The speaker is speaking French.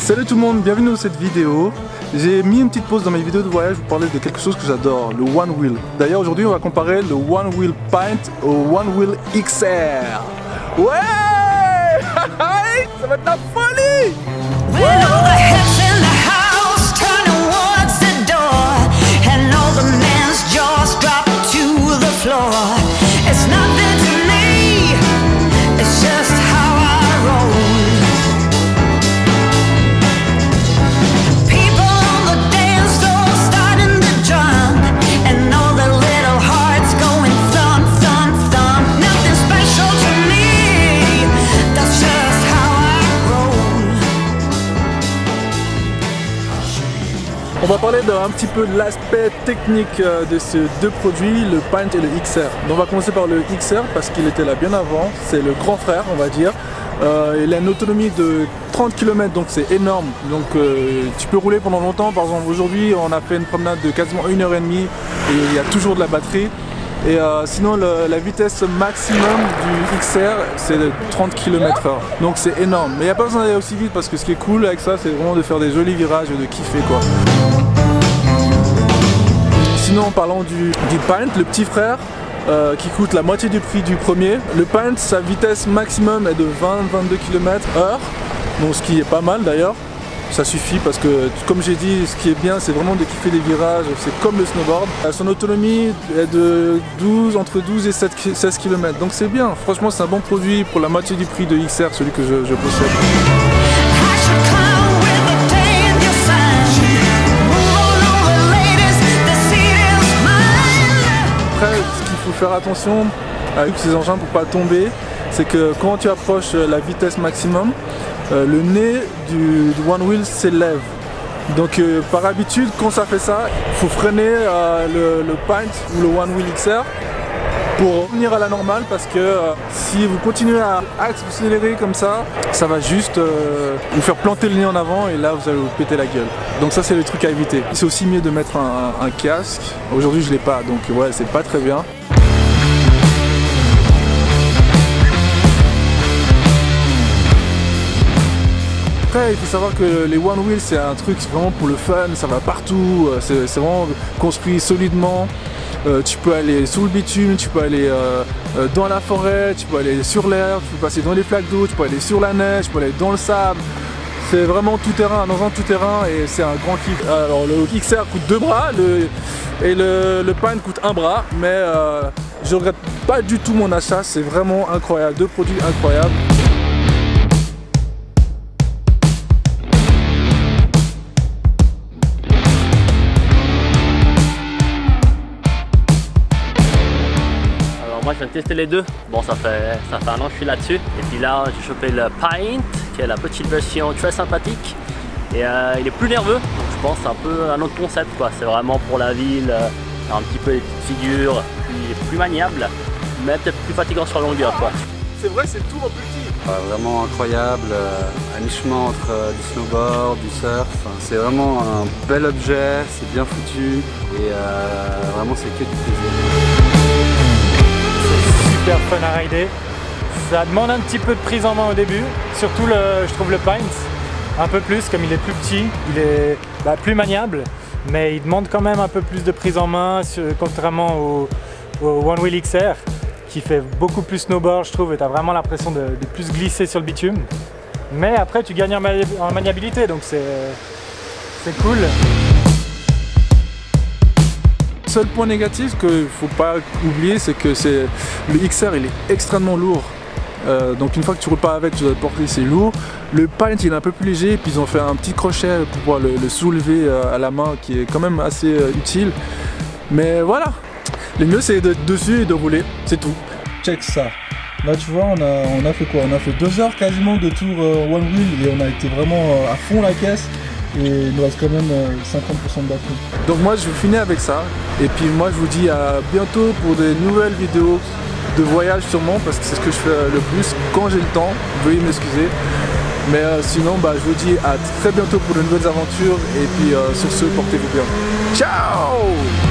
Salut tout le monde, bienvenue dans cette vidéo. J'ai mis une petite pause dans mes vidéos de voyage pour parler de quelque chose que j'adore, le One Wheel. D'ailleurs aujourd'hui on va comparer le One Wheel Pint au One Wheel XR. Ouais ça va être la folie. On va parler d'un petit peu de l'aspect technique de ces deux produits, le Pint et le XR. Donc on va commencer par le XR parce qu'il était là bien avant, c'est le grand frère on va dire. Il a une autonomie de 30 km donc c'est énorme, donc tu peux rouler pendant longtemps. Par exemple aujourd'hui on a fait une promenade de quasiment 1h30 et il y a toujours de la batterie. Et sinon la vitesse maximum du XR c'est de 30 km/h, donc c'est énorme. Mais il n'y a pas besoin d'aller aussi vite parce que ce qui est cool avec ça c'est vraiment de faire des jolis virages et de kiffer quoi. Sinon en parlant du Pint, le petit frère qui coûte la moitié du prix du premier. Le Pint, sa vitesse maximum est de 20-22 km/h, donc ce qui est pas mal d'ailleurs. Ça suffit parce que, comme j'ai dit, ce qui est bien, c'est vraiment de kiffer les virages, c'est comme le snowboard. Son autonomie est de entre 12 et 16 km, donc c'est bien. Franchement, c'est un bon produit pour la moitié du prix de XR, celui que je possède. Après, ce qu'il faut faire attention avec ces engins pour pas tomber, c'est que quand tu approches la vitesse maximum, le nez du One Wheel s'élève. Donc par habitude quand ça fait ça, il faut freiner le Pint ou le One Wheel XR pour revenir à la normale parce que si vous continuez à accélérer comme ça, ça va juste vous faire planter le nez en avant et là vous allez vous péter la gueule. Donc ça c'est le truc à éviter. C'est aussi mieux de mettre un casque. Aujourd'hui je l'ai pas donc ouais c'est pas très bien. Après, il faut savoir que les One Wheel c'est un truc vraiment pour le fun, ça va partout, c'est vraiment construit solidement. Tu peux aller sous le bitume, tu peux aller dans la forêt, tu peux aller sur l'herbe, tu peux passer dans les flaques d'eau, tu peux aller sur la neige, tu peux aller dans le sable. C'est vraiment tout terrain, dans un tout terrain et c'est un grand kiff. Alors le XR coûte 2 bras et le Pint coûte 1 bras, mais je regrette pas du tout mon achat, c'est vraiment incroyable, deux produits incroyables. Moi je viens de tester les deux, bon ça fait un an que je suis là-dessus. Et puis là j'ai chopé le Pint, qui est la petite version très sympathique. Et il est plus nerveux, donc je pense que c'est un peu un autre concept quoi. C'est vraiment pour la ville, un petit peu les petites figures, plus maniable, mais peut-être plus fatigant sur la longueur quoi. C'est vrai, c'est tout en petit. Vraiment incroyable, à mi-chemin entre du snowboard, du surf. C'est vraiment un bel objet, c'est bien foutu et vraiment c'est que du plaisir. Super fun à rider. Ça demande un petit peu de prise en main au début, surtout je trouve le Pint un peu plus, comme il est plus petit, il est plus maniable, mais il demande quand même un peu plus de prise en main, contrairement au One Wheel XR qui fait beaucoup plus snowboard je trouve, et tu as vraiment l'impression de plus glisser sur le bitume. Mais après tu gagnes en maniabilité, donc c'est cool. Le seul point négatif qu'il ne faut pas oublier, c'est que le XR il est extrêmement lourd. Donc une fois que tu roules pas avec, tu dois te porter, c'est lourd. Le Pint il est un peu plus léger, puis ils ont fait un petit crochet pour pouvoir le soulever à la main qui est quand même assez utile. Mais voilà, le mieux c'est d'être dessus et de rouler, c'est tout. Check ça. Là tu vois, on a fait quoi? On a fait 2 heures quasiment de tour One Wheel et on a été vraiment à fond la caisse. Et il nous reste quand même 50% de batterie. Donc moi je vais finir avec ça. Et puis moi je vous dis à bientôt pour des nouvelles vidéos de voyage sûrement, parce que c'est ce que je fais le plus quand j'ai le temps, veuillez m'excuser. Mais sinon je vous dis à très bientôt pour de nouvelles aventures. Et puis sur ce, portez-vous bien. Ciao!